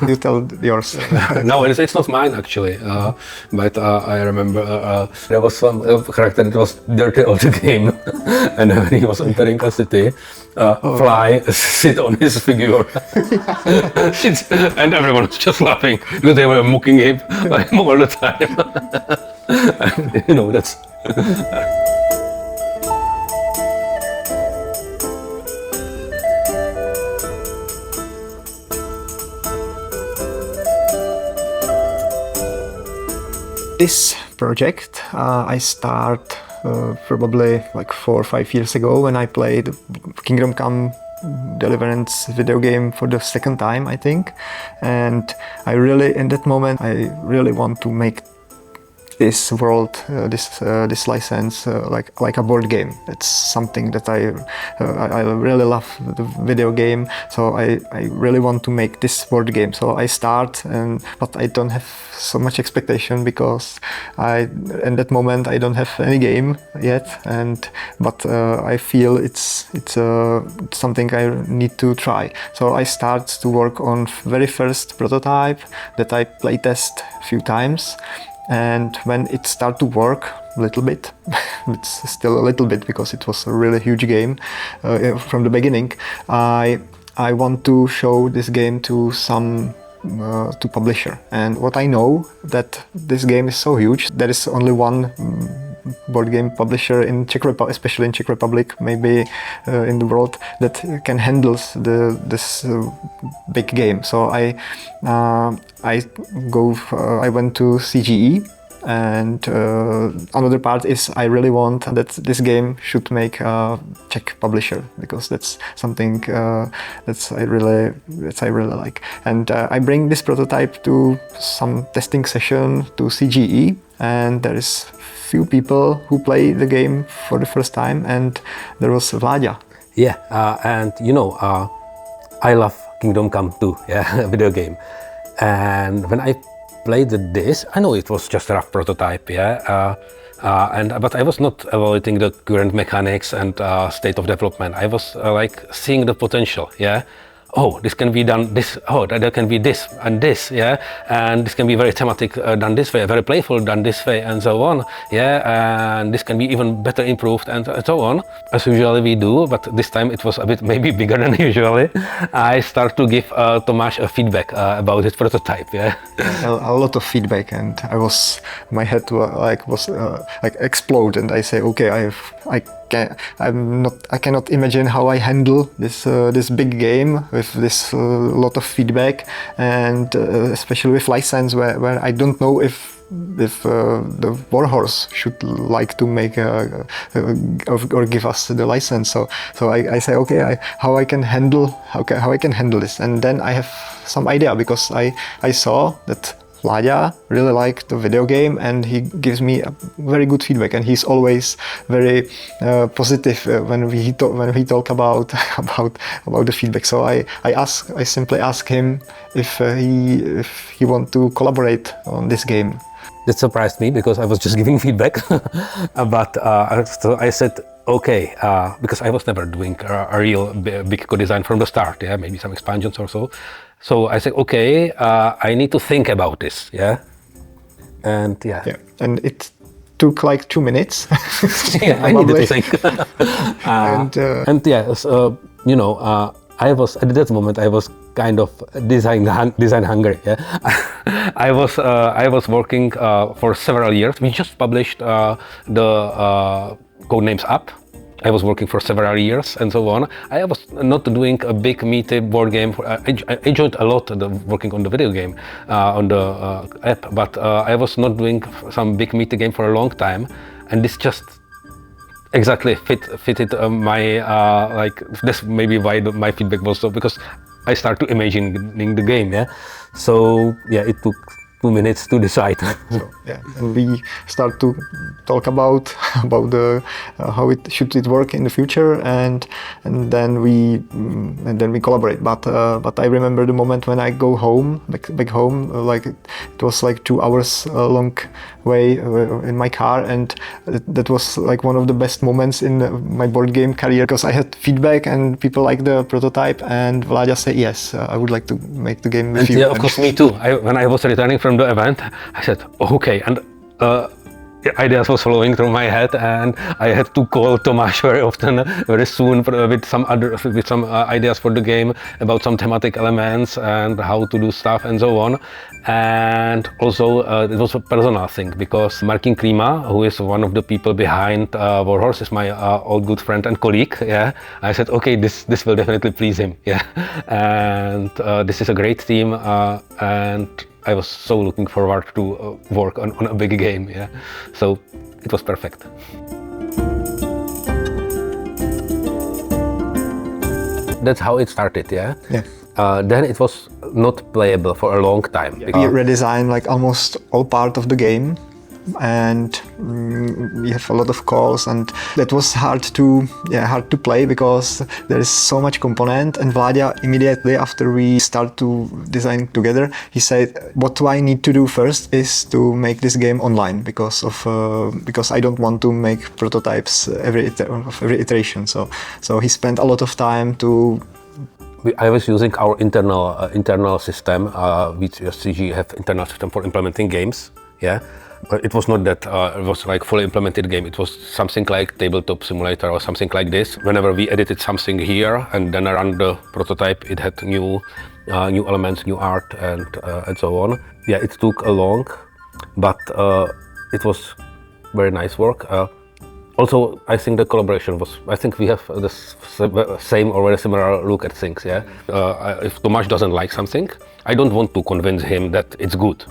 You tell yours. No, it's not mine actually. But I remember there was some character that was dirty of the game, and when he was entering a city, fly sit on his figure, and everyone was just laughing because they were mocking him like, all the time. And, you know, that's. This project I start probably like 4 or 5 years ago when I played Kingdom Come Deliverance video game for the second time, I think. And in that moment, I really want to make this world, this license, like a board game. It's something that I really love the video game. So I really want to make this board game. So I start, but I don't have so much expectation because in that moment I don't have any game yet. But I feel it's something I need to try. So I start to work on very first prototype that I playtest a few times. And when it started to work a little bit, it's still a little bit because it was a really huge game from the beginning, I want to show this game to to publisher. And what I know that this game is so huge, there is only one board game publisher in Czech Republic, especially in Czech Republic, maybe in the world, that can handle this big game. So I went to CGE, and another part is I really want that this game should make a Czech publisher, because that's something that I really like. And I bring this prototype to some testing session to CGE, and there is few people who play the game for the first time, and there was Vlaada. Yeah, and you know, I love Kingdom Come 2, yeah, video game. And when I played this, I know it was just a rough prototype, yeah, but I was not evaluating the current mechanics and state of development. I was like seeing the potential, yeah. Oh, this can be done this, oh, there can be this and this, yeah, and this can be very thematic done this way, very playful done this way, and so on, yeah, and this can be even better improved, and so on, as usually we do, but this time it was a bit maybe bigger than usually. I start to give Tomáš a feedback about his prototype, yeah. A lot of feedback, and my head was explode, and I say, okay, I cannot imagine how I handle this big game with this lot of feedback, and especially with license where I don't know if the Warhorse should like to make or give us the license. So I say, okay, how I can handle this, and then I have some idea, because I saw that Vlaada really liked the video game, and he gives me a very good feedback, and he's always very positive when we talk about the feedback. So I simply ask him if he want to collaborate on this game. That surprised me because I was just giving feedback, but so I said okay, because I was never doing a real big co-design from the start, yeah, maybe some expansions or so. So I said, okay, I need to think about this, yeah, and yeah, and it took like 2 minutes. Yeah, I needed to think, and yeah, you know, I was at that moment I was kind of design hungry. Yeah, I was working for several years. We just published the Codenames app. I was working for several years and so on. I was not doing a big meaty board game. I enjoyed a lot working on the video game, on the app, but I was not doing some big meaty game for a long time. And this just exactly fitted my, like, that's maybe why my feedback was so, because I started to imagining the game, yeah. So yeah, it took 2 minutes to decide. So, yeah, and we start to talk about the how it should work in the future, and then we collaborate. But I remember the moment when I go home, back home, like it was like 2 hours long way in my car, and that was like one of the best moments in my board game career, because I had feedback and people liked the prototype, and Vlaada said, yes, I would like to make the game with you. Yeah, of course, me too. When I was returning from the event, I said, okay, and ideas was flowing through my head, and I had to call Tomáš very often, very soon, with some ideas for the game, about some thematic elements and how to do stuff and so on. And also it was a personal thing, because Martin Klima, who is one of the people behind Warhorse, is my old good friend and colleague. Yeah, I said, okay, this will definitely please him. Yeah, and this is a great team, and I was so looking forward to work on a big game. Yeah, so it was perfect. That's how it started. Yeah. Yeah. Then it was not playable for a long time. We redesigned like almost all part of the game, and we have a lot of calls, and that was hard to play, because there is so much component. And Vlaada, immediately after we start to design together, he said, what do I need to do first is to make this game online, because I don't want to make prototypes every iteration. So he spent a lot of time to. I was using our internal system. We CG have internal system for implementing games. Yeah, but it was not that it was like fully implemented game. It was something like tabletop simulator or something like this. Whenever we edited something here and then run the prototype, it had new elements, new art, and so on. Yeah, it took a long, but it was very nice work. Also, I think the collaboration was. I think we have the same or very similar look at things. Yeah. If Tomáš doesn't like something, I don't want to convince him that it's good.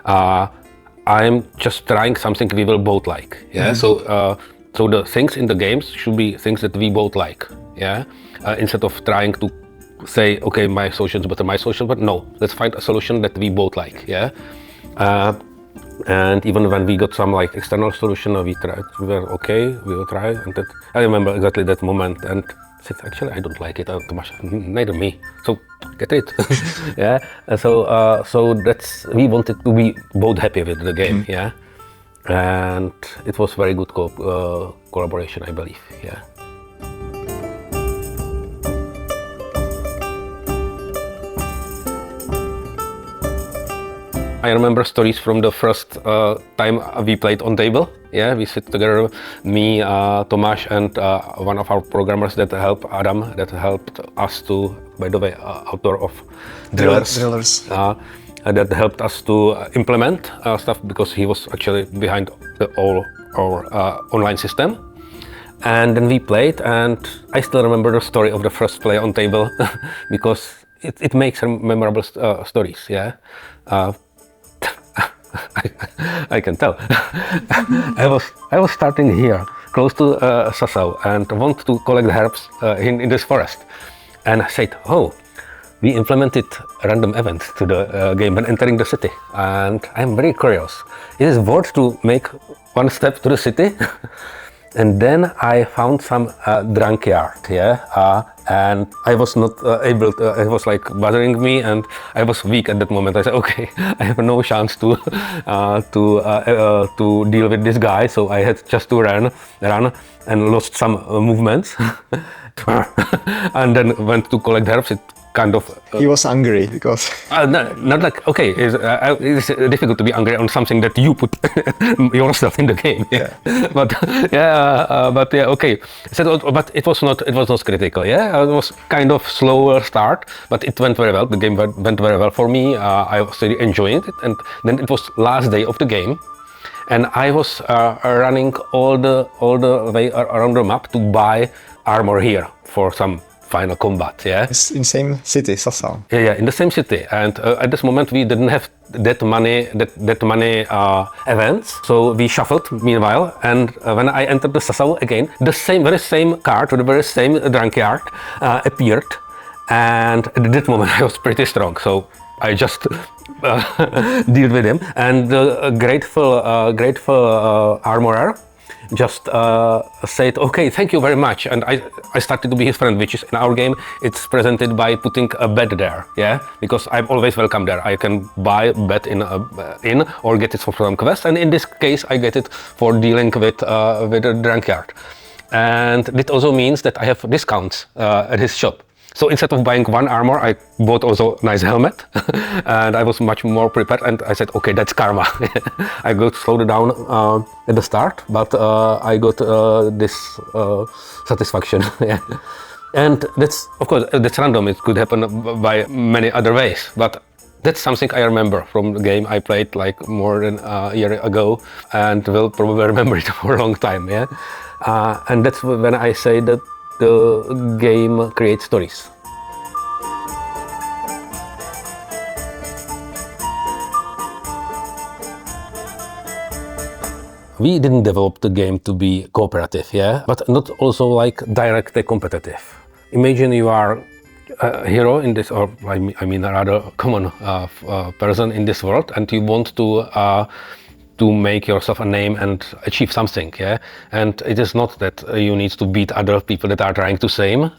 I'm just trying something we will both like. Yeah. Mm-hmm. So the things in the games should be things that we both like. Yeah. Instead of trying to say, okay, my solution is better, my solution, but no, let's find a solution that we both like. Yeah. And even when we got some like external solution, we were okay, we will try. And that, I remember exactly that moment, and said, actually, I don't like it. Tomáš, neither me. So get it. Yeah. And so that's, we wanted to be both happy with the game. Mm-hmm. Yeah. And it was very good collaboration, I believe. Yeah. I remember stories from the first time we played on table. Yeah, we sit together, me, Tomáš, and one of our programmers that helped, Adam, that helped us to, by the way, author of Drillers. That helped us to implement stuff, because he was actually behind all our online system. And then we played, and I still remember the story of the first play on table, because it makes memorable stories. Yeah. I can tell. I was starting here, close to Sasau, and want to collect herbs in this forest. And I said, oh, we implemented random events to the game when entering the city. And I'm very curious. Is it worth to make one step to the city? And then I found some drunk yard, yeah, and I was not able to, it was like bothering me, and I was weak at that moment. I said, okay, I have no chance to deal with this guy, so I had just to run, and lost some movements, and then went to collect herbs. It kind of... he was angry because... not like, okay, it's difficult to be angry on something that you put yourself in the game. Yeah. But yeah, okay. So, but it was not critical. Yeah, it was kind of slower start, but it went very well. The game went very well for me. I was really enjoying it, and then it was last day of the game, and I was running all the way around the map to buy armor here for some final combat. Yeah, it's in same city, Sasau. Yeah, in the same city, and at this moment we didn't have that many events, so we shuffled meanwhile. And when I entered the Sasau again, the very same card, the very same drunk yard appeared, and at that moment I was pretty strong. So I just dealt with him, and the grateful armorer just said, okay, thank you very much, and I started to be his friend, which is in our game it's presented by putting a bed there, yeah, because I'm always welcome there. I can buy a bed in inn or get it for some quest, and in this case I get it for dealing with a drunkard, and it also means that I have discounts at his shop. So instead of buying one armor, I bought also a nice helmet, and I was much more prepared, and I said, okay, that's karma. I got slowed down at the start, but I got this satisfaction. Yeah. And that's, of course, that's random. It could happen by many other ways, but that's something I remember from the game I played like more than a year ago, and will probably remember it for a long time. Yeah. And that's when I say that the game creates stories. We didn't develop the game to be cooperative, yeah, but not also like directly competitive. Imagine you are a hero in this, or I mean a rather common person in this world, and you want to make yourself a name and achieve something, yeah? And it is not that you need to beat other people that are trying to same.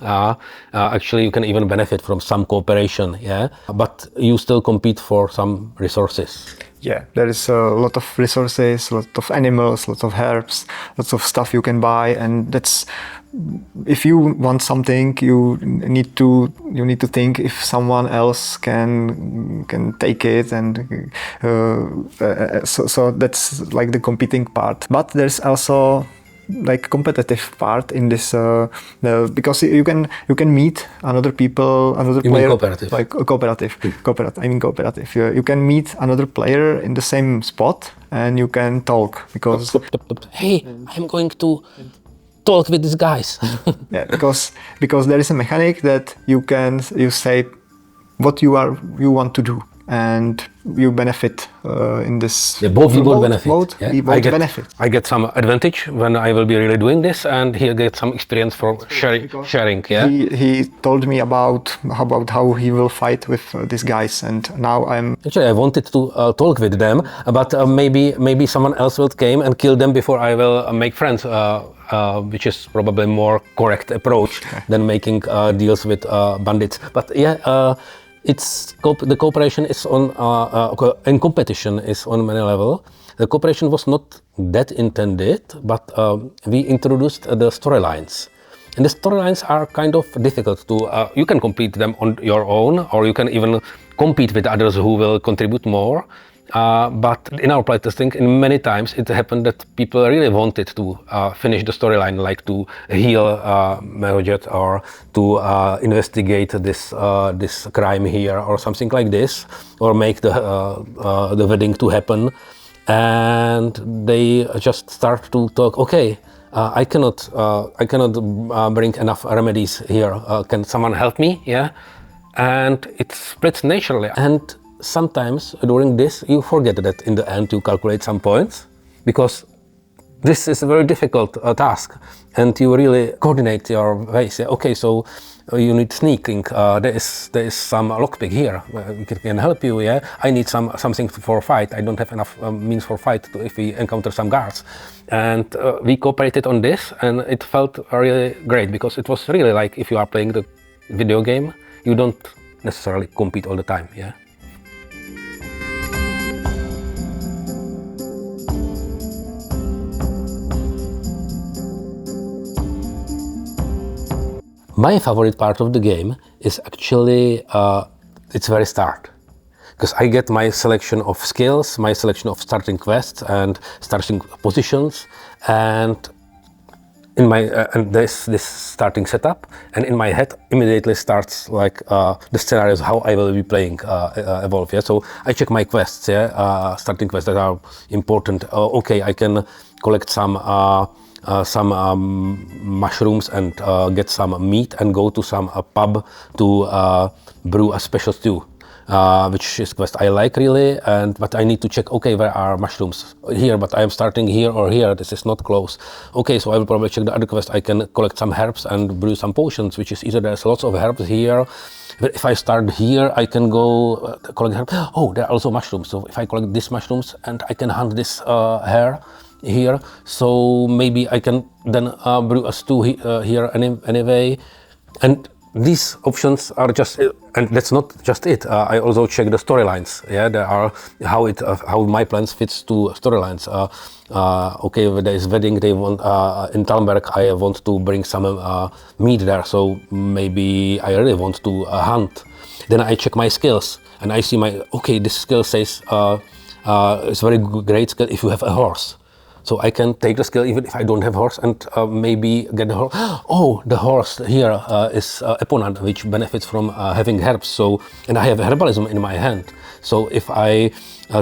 Actually, you can even benefit from some cooperation, yeah? But you still compete for some resources. Yeah, there is a lot of resources, a lot of animals, lots of herbs, lots of stuff you can buy, and that's, if you want something, you need to think if someone else can take it, and so that's like the competing part. But there's also like competitive part in this because you can meet another people, another you player. Mean cooperative. Like cooperative. I mean cooperative. You can meet another player in the same spot and you can talk because hey, I'm going to talk with these guys. yeah, because there is a mechanic that you say what you want to do, and you benefit in this. Yeah, both people benefit. Yeah? We both benefit. I get some advantage when I will be really doing this, and he gets some experience from sharing. Yeah. He told me about how he will fight with these guys, and now Actually, I wanted to talk with them, but maybe someone else will come and kill them before I will make friends. Which is probably more correct approach than making deals with bandits. But yeah. The cooperation is on, and competition is on many levels. The cooperation was not that intended, but we introduced the storylines. And the storylines are kind of difficult to, you can complete them on your own, or you can even compete with others who will contribute more. But in our playtesting, in many times it happened that people really wanted to finish the storyline, like to heal Merojet, or to investigate this crime here, or something like this, or make the wedding to happen. And they just start to talk. Okay, I cannot bring enough remedies here. Can someone help me? Yeah, and it splits naturally. And sometimes during this you forget that in the end you calculate some points, because this is a very difficult task, and you really coordinate your ways. Okay, so you need sneaking. There is some lockpick here. It can help you. Yeah, I need something for fight. I don't have enough means for fight if we encounter some guards, and we cooperated on this, and it felt really great, because it was really like if you are playing the video game, you don't necessarily compete all the time. Yeah. My favorite part of the game is actually its very start, because I get my selection of skills, my selection of starting quests and starting positions, and in my and this starting setup, and in my head immediately starts like the scenarios how I will be playing evolve. Yeah, so I check my quests, yeah, starting quests that are important. Okay, I can collect some mushrooms and get some meat and go to some pub to brew a special stew. which is quest I like really, but I need to check, okay, where are mushrooms? Here, but I am starting here or here, this is not close. Okay, so I will probably check the other quest, I can collect some herbs and brew some potions, which is either there's lots of herbs here, but if I start here, I can go collect herbs. Oh, there are also mushrooms, so if I collect these mushrooms and I can hunt this hare here, so maybe I can then brew a stew here anyway. And these options are just, and that's not just it. I also check the storylines. Yeah, there are how my plans fits to storylines. Okay, there is wedding. They want in Talmberg. I want to bring some meat there, so maybe I really want to hunt. Then I check my skills, and I see okay. This skill says it's very great skill if you have a horse. So I can take the skill even if I don't have horse and maybe get the horse. Oh, the horse here is Eponant, which benefits from having herbs. So, and I have herbalism in my hand. So if I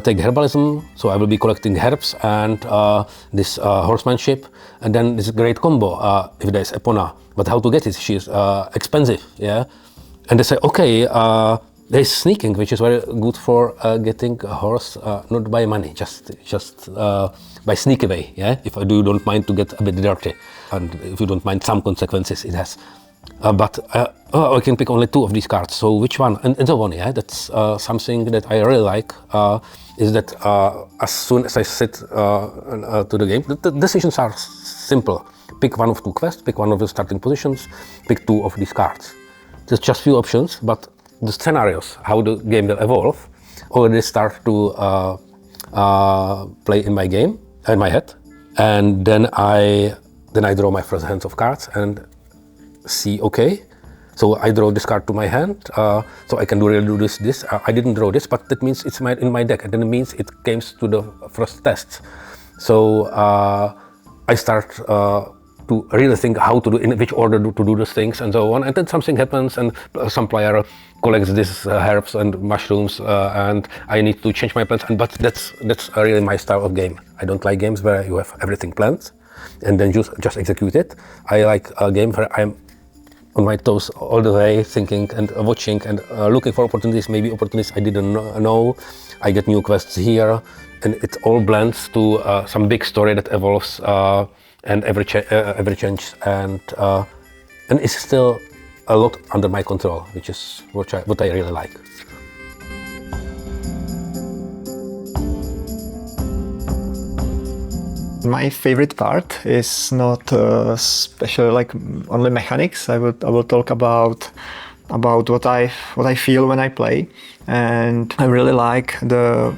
take herbalism, so I will be collecting herbs and this horsemanship, and then this great combo if there's Epona. But how to get it? She's expensive, yeah. And they say, okay, there's sneaking, which is very good for getting a horse, not by money, just by sneak away, yeah? If you don't mind to get a bit dirty, and if you don't mind some consequences it has. But I can pick only 2 of these cards, so which one? And so on, yeah? That's something that I really like, is that as soon as I sit to the game, the decisions are simple. Pick one of 2 quests, pick one of the starting positions, pick 2 of these cards. There's just few options, but the scenarios, how the game will evolve, already start to play in my game, in my head, and then I draw my first hands of cards and see, okay, so I draw this card to my hand, so I can really do this. I didn't draw this, but that means it's in my deck, and then it means it came to the first test. So I start to really think how to do, in which order to do those things and so on, and then something happens and some player collects these herbs and mushrooms and I need to change my plans, but that's really my style of game. I don't like games where you have everything planned and then just execute it. I like a game where I'm on my toes all the way, thinking and watching and looking for opportunities, maybe opportunities I didn't know. I get new quests here, and it all blends to some big story that evolves and every change, and it's still a lot under my control, which is what I really like. My favorite part is not special, like only mechanics. I will talk about what I feel when I play, and I really like the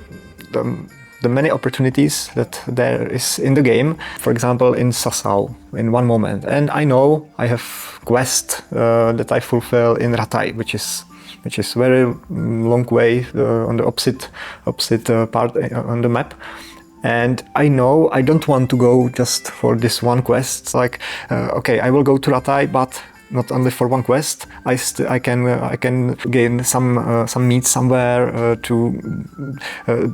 many opportunities that there is in the game. For example, in Sassau, in one moment, and I know I have quest that I fulfill in Rataj, which is very long way on the opposite part on the map. And I know I don't want to go just for this one quest. It's like, okay, I will go to Rataj, but not only for one quest. I can gain some meat somewhere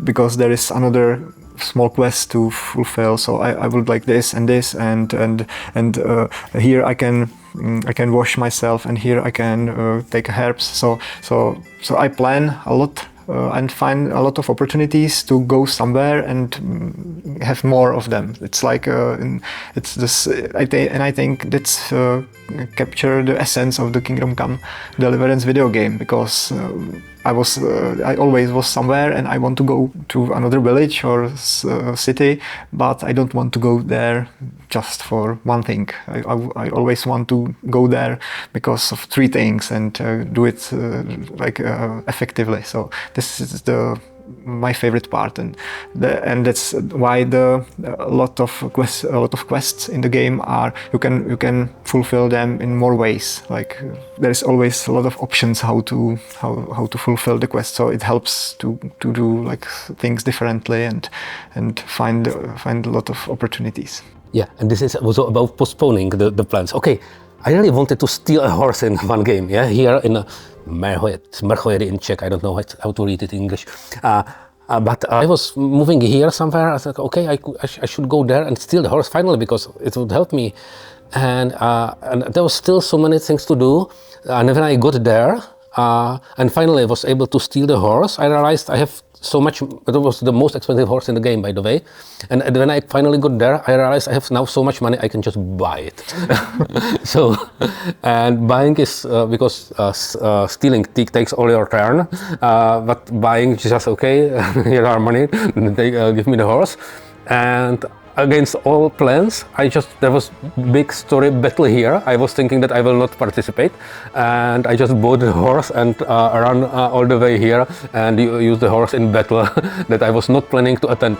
because there is another small quest to fulfill. So I would like this and this, and here I can wash myself, and here I can take herbs. So I plan a lot. And find a lot of opportunities to go somewhere and have more of them. It's like it's this. I think that's capture the essence of the Kingdom Come Deliverance video game, because I always was somewhere and I want to go to another village or city, but I don't want to go there just for one thing. I always want to go there because of 3 things and do it effectively. So this is my favorite part, and that's why a lot of quests in the game are you can fulfill them in more ways. Like there is always a lot of options how to fulfill the quest, so it helps to do like things differently and find a lot of opportunities. Yeah, and this is also about postponing the plans. Okay, I really wanted to steal a horse in one game. Yeah, here in Merchojedy in Czech. I don't know how to read it in English. But I was moving here somewhere. I thought, okay, I should go there and steal the horse finally, because it would help me. And there was still so many things to do. And when I got there, And finally I was able to steal the horse. I realized I have so much, it was the most expensive horse in the game, by the way. And when I finally got there, I realized I have now so much money, I can just buy it. So, and buying is, because stealing takes all your turn, but buying is just, okay, here are money, they give me the horse. And against all plans, there was big story battle here. I was thinking that I will not participate, and I just bought the horse and ran all the way here and used the horse in battle that I was not planning to attend.